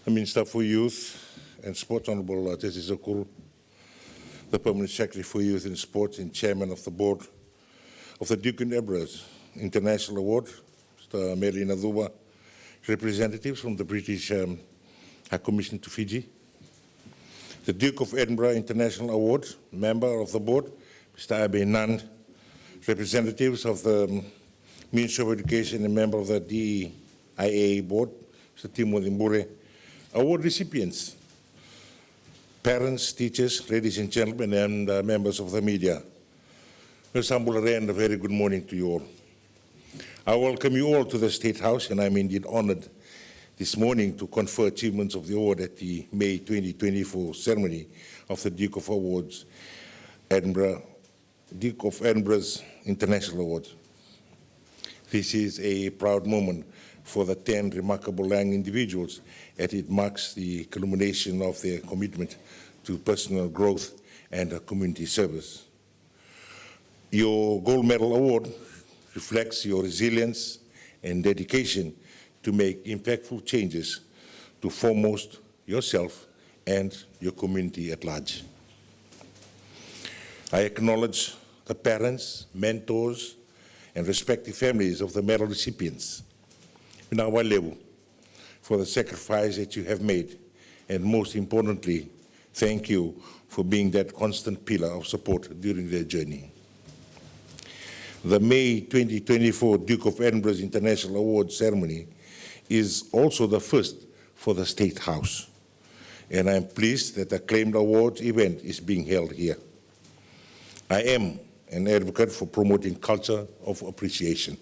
the Minister for Youth and Sport, Honourable Tesi Zakuru, the Permanent Secretary for Youth and Sport and Chairman of the Board of the Duke of Edinburgh's International Award, Mr. Melina Duba, representatives from the British High Commission to Fiji, the Duke of Edinburgh International Award, member of the board, Mr. Abe Nand, representatives of the Ministry of Education and member of the DIA board, Mr. Timothy Mbure, award recipients, parents, teachers, ladies and gentlemen, and members of the media. Ms. Ambulare, and a very good morning to you all. I welcome you all to the State House, and I'm indeed honored this morning to confer achievements of the award at the May 2024 ceremony of the Duke of Edinburgh's International Award. This is a proud moment for the 10 remarkable young individuals, as it marks the culmination of their commitment to personal growth and community service. Your Gold Medal Award reflects your resilience and dedication to make impactful changes to foremost yourself and your community at large. I acknowledge the parents, mentors, and respective families of the medal recipients in our level for the sacrifice that you have made, and most importantly, thank you for being that constant pillar of support during their journey. The May 2024 Duke of Edinburgh's International Award ceremony is also the first for the State House, and I'm pleased that the acclaimed awards event is being held here. I am an advocate for promoting culture of appreciation,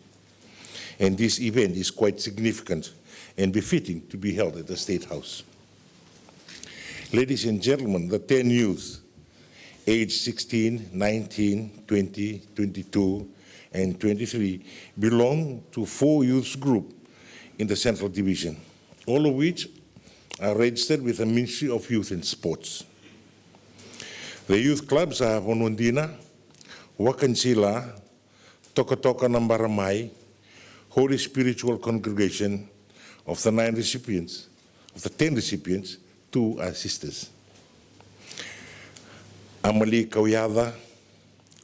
and this event is quite significant and befitting to be held at the State House. Ladies and gentlemen, the 10 youths, aged 16, 19, 20, 22, and 23, belong to 4 youth groups in the Central Division, all of which are registered with the Ministry of Youth and Sports. The youth clubs are Honundina, Wakansila, Toka Toka Nambaramai, Holy Spiritual Congregation. Of the 10 recipients, 2 are sisters. Amali Kauyada,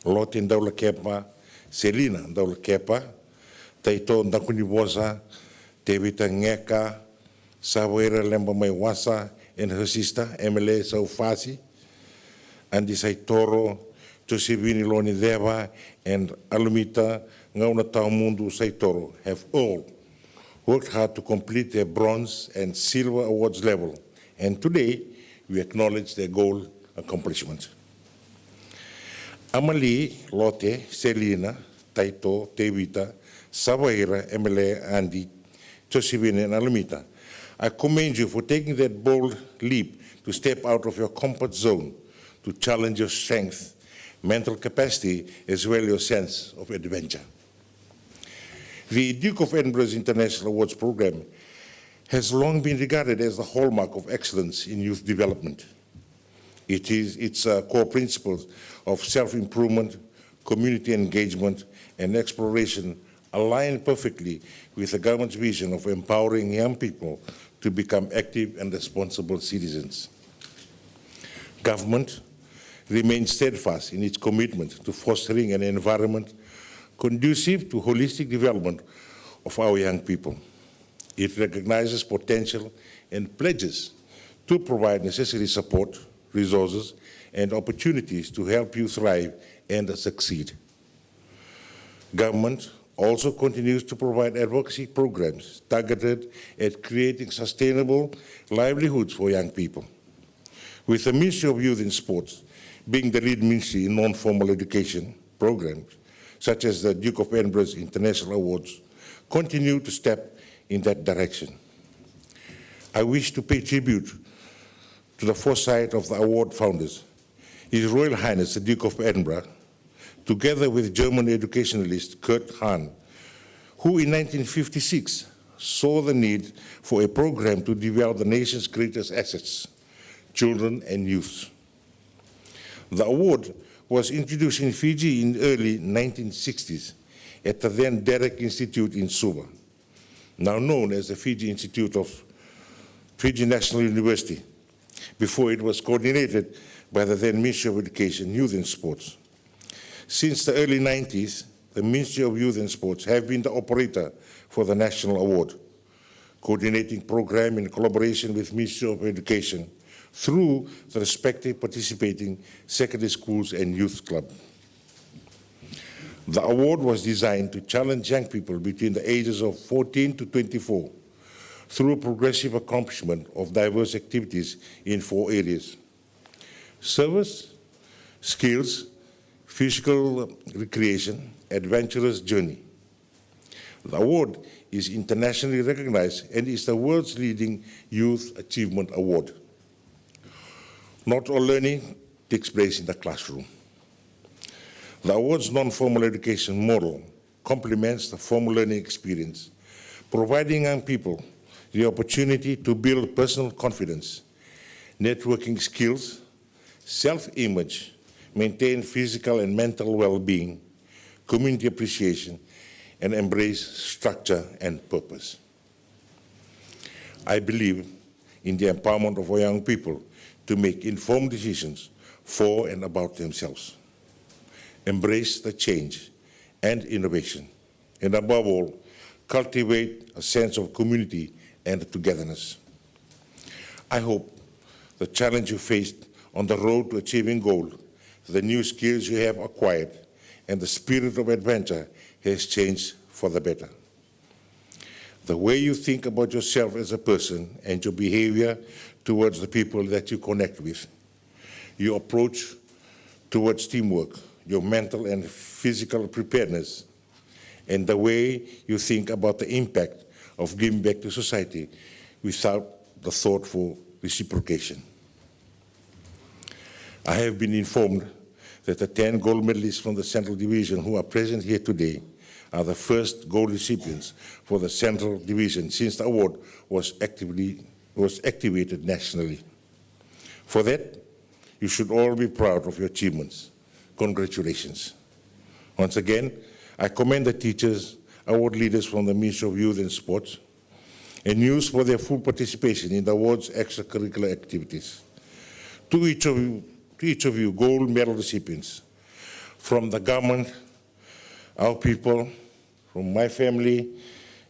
Lotin Daula Kepa, Selina Daula Kepa, Taito Ndakunibosa, Tevita Ngeka, Sawera Lemba Maiwasa, and her sister, Emile Saufasi, Andi Saitoro, Josevini Loni Deva, and Alumita Ngauna Taumundu Saitoro have all worked hard to complete their bronze and silver awards level, and today we acknowledge their goal accomplishment. Amali, Lotte, Selina, Taito, Tevita, Savaira, Emile, Andy, Josevine, and Alumita, I commend you for taking that bold leap to step out of your comfort zone to challenge your strength, mental capacity, as well as your sense of adventure. The Duke of Edinburgh's International Awards program has long been regarded as the hallmark of excellence in youth development. Its core principles of self-improvement, community engagement, and exploration align perfectly with the government's vision of empowering young people to become active and responsible citizens. Government remains steadfast in its commitment to fostering an environment conducive to holistic development of our young people. It recognizes potential and pledges to provide necessary support, resources, and opportunities to help you thrive and succeed. Government also continues to provide advocacy programs targeted at creating sustainable livelihoods for young people. With the Ministry of Youth and Sports being the lead ministry in non-formal education programs, such as the Duke of Edinburgh's International Awards, continue to step in that direction. I wish to pay tribute to the foresight of the award founders, His Royal Highness the Duke of Edinburgh, together with German educationalist Kurt Hahn, who in 1956 saw the need for a program to develop the nation's greatest assets, children and youth. The award was introduced in Fiji in early 1960s at the then Derek Institute in Suva, now known as the Fiji Institute of Fiji National University, before it was coordinated by the then Ministry of Education, Youth and Sports. Since the early 90s, the Ministry of Youth and Sports have been the operator for the National Award, coordinating program in collaboration with Ministry of Education through the respective participating secondary schools and youth club. The award was designed to challenge young people between the ages of 14 to 24 through progressive accomplishment of diverse activities in 4 areas: service, skills, physical recreation, adventurous journey. The award is internationally recognized and is the world's leading youth achievement award. Not all learning takes place in the classroom. The award's non-formal education model complements the formal learning experience, providing young people the opportunity to build personal confidence, networking skills, self-image, maintain physical and mental well-being, community appreciation, and embrace structure and purpose. I believe in the empowerment of our young people to make informed decisions for and about themselves, embrace the change and innovation, and above all, cultivate a sense of community and togetherness. I hope the challenge you faced on the road to achieving goal, the new skills you have acquired, and the spirit of adventure has changed for the better. The way you think about yourself as a person and your behavior towards the people that you connect with, your approach towards teamwork, your mental and physical preparedness, and the way you think about the impact of giving back to society without the thought for reciprocation. I have been informed that the 10 gold medalists from the Central Division who are present here today are the first gold recipients for the Central Division since the award was activated nationally. For that, you should all be proud of your achievements. Congratulations. Once again, I commend the teachers, award leaders from the Ministry of Youth and Sports, and youth for their full participation in the award's extracurricular activities. To each of you gold medal recipients, from the government, our people, from my family,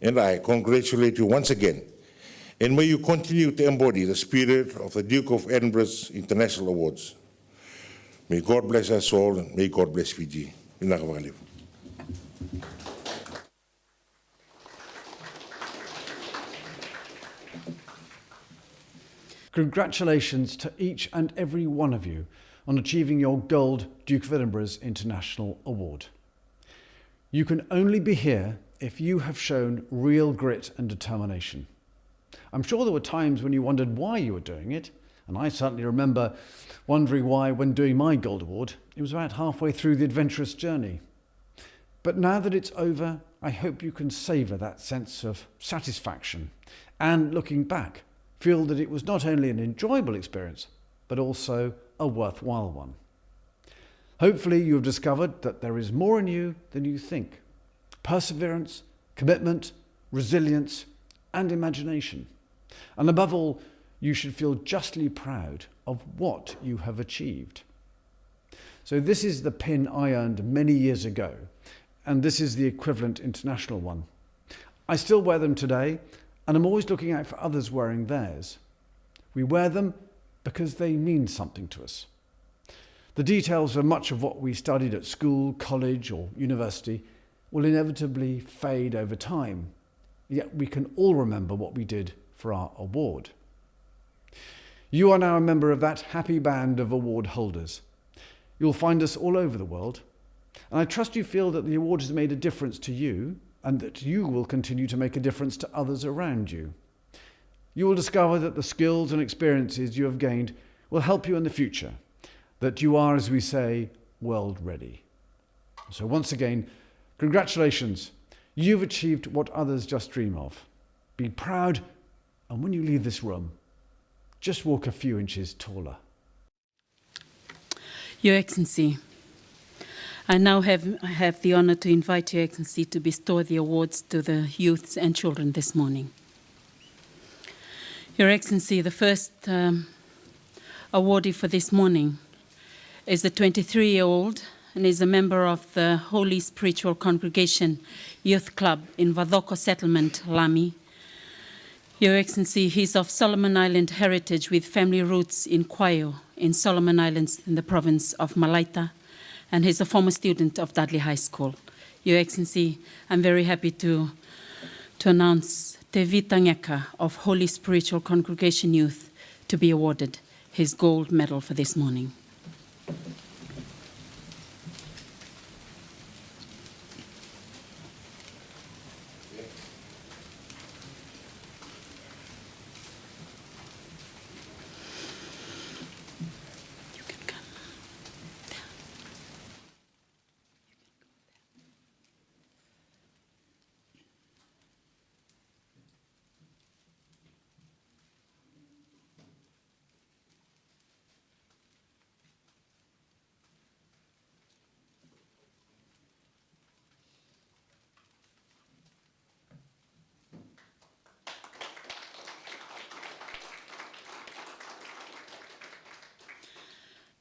and I congratulate you once again. And may you continue to embody the spirit of the Duke of Edinburgh's International Awards. May God bless us all, and may God bless Fiji. Congratulations to each and every one of you on achieving your gold Duke of Edinburgh's International Award. You can only be here if you have shown real grit and determination. I'm sure there were times when you wondered why you were doing it, and I certainly remember wondering why when doing my Gold Award. It was about halfway through the adventurous journey. But now that it's over, I hope you can savour that sense of satisfaction and, looking back, feel that it was not only an enjoyable experience, but also a worthwhile one. Hopefully you have discovered that there is more in you than you think. Perseverance, commitment, resilience, and imagination. And above all, you should feel justly proud of what you have achieved. So this is the pin I earned many years ago, and this is the equivalent international one. I still wear them today, and I'm always looking out for others wearing theirs. We wear them because they mean something to us. The details of much of what we studied at school, college, or university will inevitably fade over time, yet we can all remember what we did for our award. You are now a member of that happy band of award holders. You'll find us all over the world, and I trust you feel that the award has made a difference to you and that you will continue to make a difference to others around you. You will discover that the skills and experiences you have gained will help you in the future, that you are, as we say, world ready. So once again, congratulations. You've achieved what others just dream of. Be proud, and when you leave this room, just walk a few inches taller. Your Excellency, I now have the honour to invite Your Excellency to bestow the awards to the youths and children this morning. Your Excellency, the first awardee for this morning is a 23-year-old and is a member of the Holy Spiritual Congregation Youth Club in Vadoko Settlement, Lami. Your Excellency, he's of Solomon Island heritage with family roots in Kwayo, in Solomon Islands in the province of Malaita, and he's a former student of Dudley High School. Your Excellency, I'm very happy to announce Tevi Tangeka of Holy Spiritual Congregation Youth to be awarded his gold medal for this morning.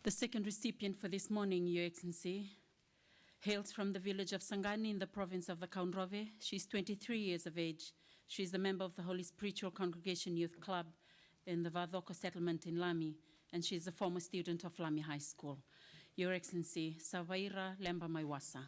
The second recipient for this morning, Your Excellency, hails from the village of Sangani in the province of the Katonivere. She's 23 years of age. She's a member of the Holy Spiritual Congregation Youth Club in the Vadoko settlement in Lami, and she's a former student of Lami High School. Your Excellency, Savaira Lemba Maiwasa.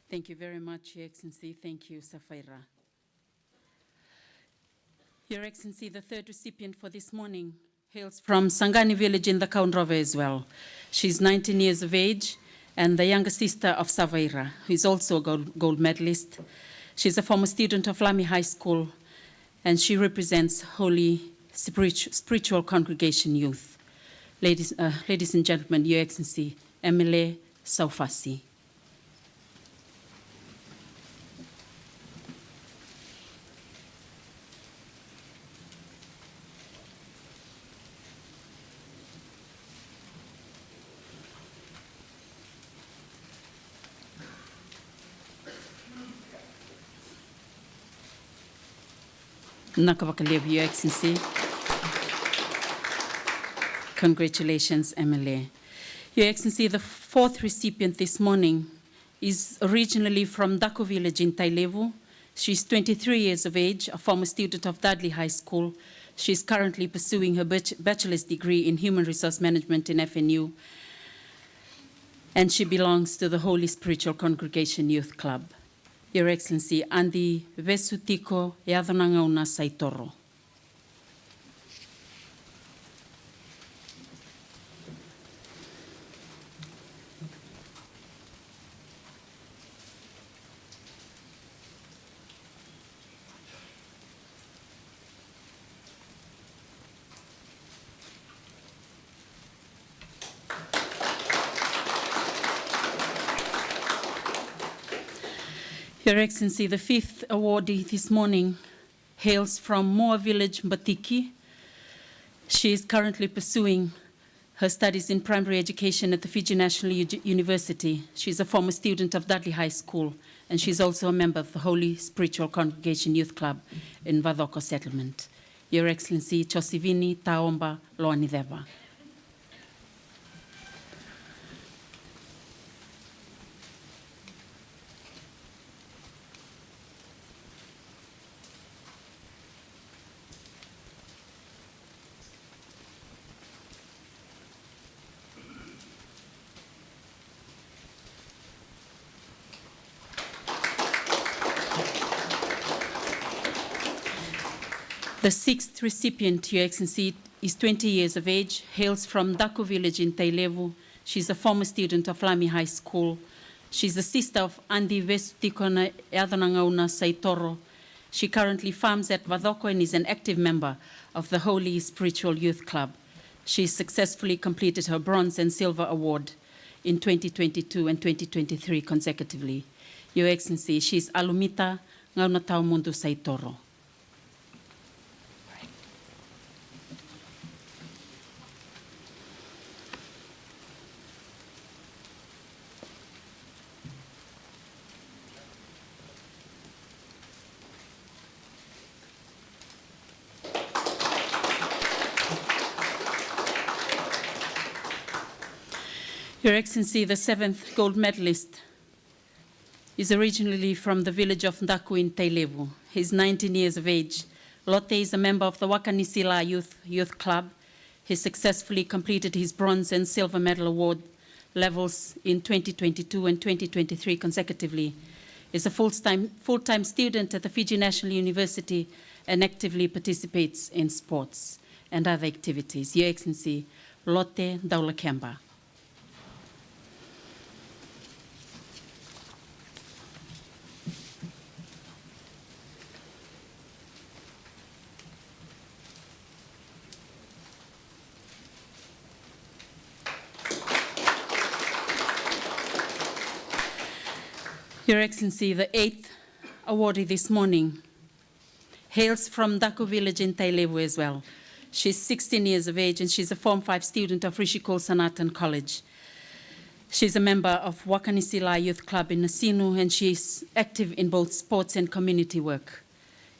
Thank you very much, Your Excellency. Thank you, Safaira. Your Excellency, the third recipient for this morning hails from Sangani village in the Katonivere as well. She's 19 years of age and the younger sister of Savaira, who is also a gold medalist. She's a former student of Lami High School and she represents Holy Spiritual Congregation Youth. Ladies and gentlemen, Your Excellency, Emile Saufasi. Nakavakalev, Your Excellency. Congratulations, Emily. Your Excellency, the fourth recipient this morning is originally from Dako village in Tailevu. She's 23 years of age, a former student of Dudley High School. She's currently pursuing her bachelor's degree in Human Resource Management in FNU, and she belongs to the Holy Spiritual Congregation Youth Club. Your Excellency, Andi Vesutiko Yadhanangauna Saitoro. Your Excellency, the fifth awardee this morning hails from Moa Village, Mbatiki. She is currently pursuing her studies in primary education at the Fiji National University. She's a former student of Dudley High School, and she's also a member of the Holy Spiritual Congregation Youth Club in Vadoko Settlement. Your Excellency, Chosivini Taomba Loanideva. The sixth recipient, Your Excellency, is 20 years of age, hails from Dako village in Tailevu. She's a former student of Lami High School. She's the sister of Andi Vestikona Adonangauna Saitoro. She currently farms at Vadoko and is an active member of the Holy Spiritual Youth Club. She successfully completed her bronze and silver award in 2022 and 2023 consecutively. Your Excellency, she's Alumita Ngaunatau Mundu Saitoro. Your Excellency, the 7th gold medalist is originally from the village of Ndaku in Tailevu. He's 19 years of age. Lotte is a member of the Wakanisila Youth Club. He successfully completed his bronze and silver medal award levels in 2022 and 2023 consecutively. He's a full-time student at the Fiji National University and actively participates in sports and other activities. Your Excellency, Lotte Daulakemba. Your Excellency, the 8th awardee this morning hails from Daku village in Tailevu as well. She's 16 years of age and she's a Form 5 student of Rishikul Sanatan College. She's a member of Wakanisila Youth Club in Nasinu and she's active in both sports and community work.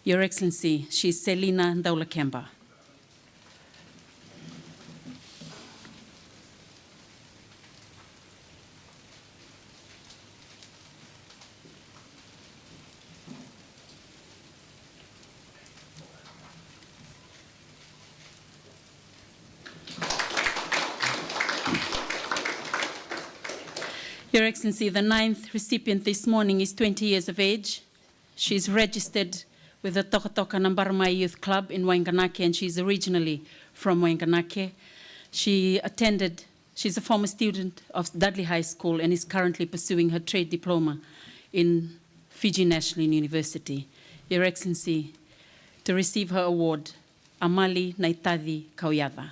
Your Excellency, she's Selina Daulakemba. Your Excellency, the 9th recipient this morning is 20 years of age. She's registered with the Tokotoka Nambarmai Youth Club in Wainganake and she's originally from Wainganake. She's a former student of Dudley High School and is currently pursuing her trade diploma in Fiji National University. Your Excellency, to receive her award, Amali Naitadi Kauyada.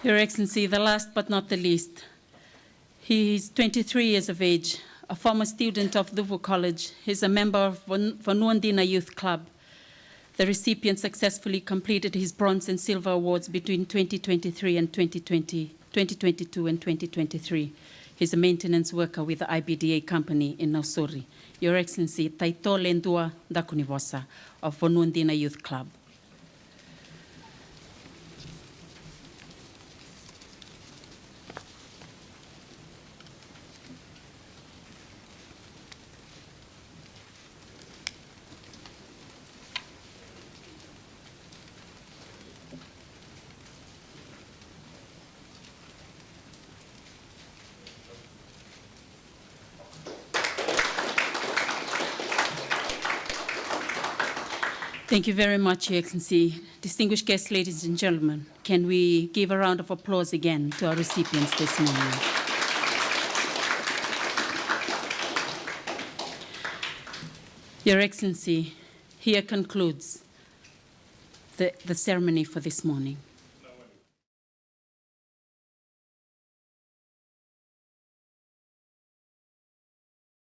Your Excellency, the last but not the least, he is 23 years of age, a former student of Duvu College. He's a member of Vanuandina Youth Club. The recipient successfully completed his bronze and silver awards between 2023 and 2022 and 2023. He's a maintenance worker with the IBDA company in Nausori. Your Excellency, Taito Lendua Katonivere of Vanuandina Youth Club. Thank you very much, Your Excellency. Distinguished guests, ladies and gentlemen, can we give a round of applause again to our recipients this morning? Your Excellency, here concludes the ceremony for this morning.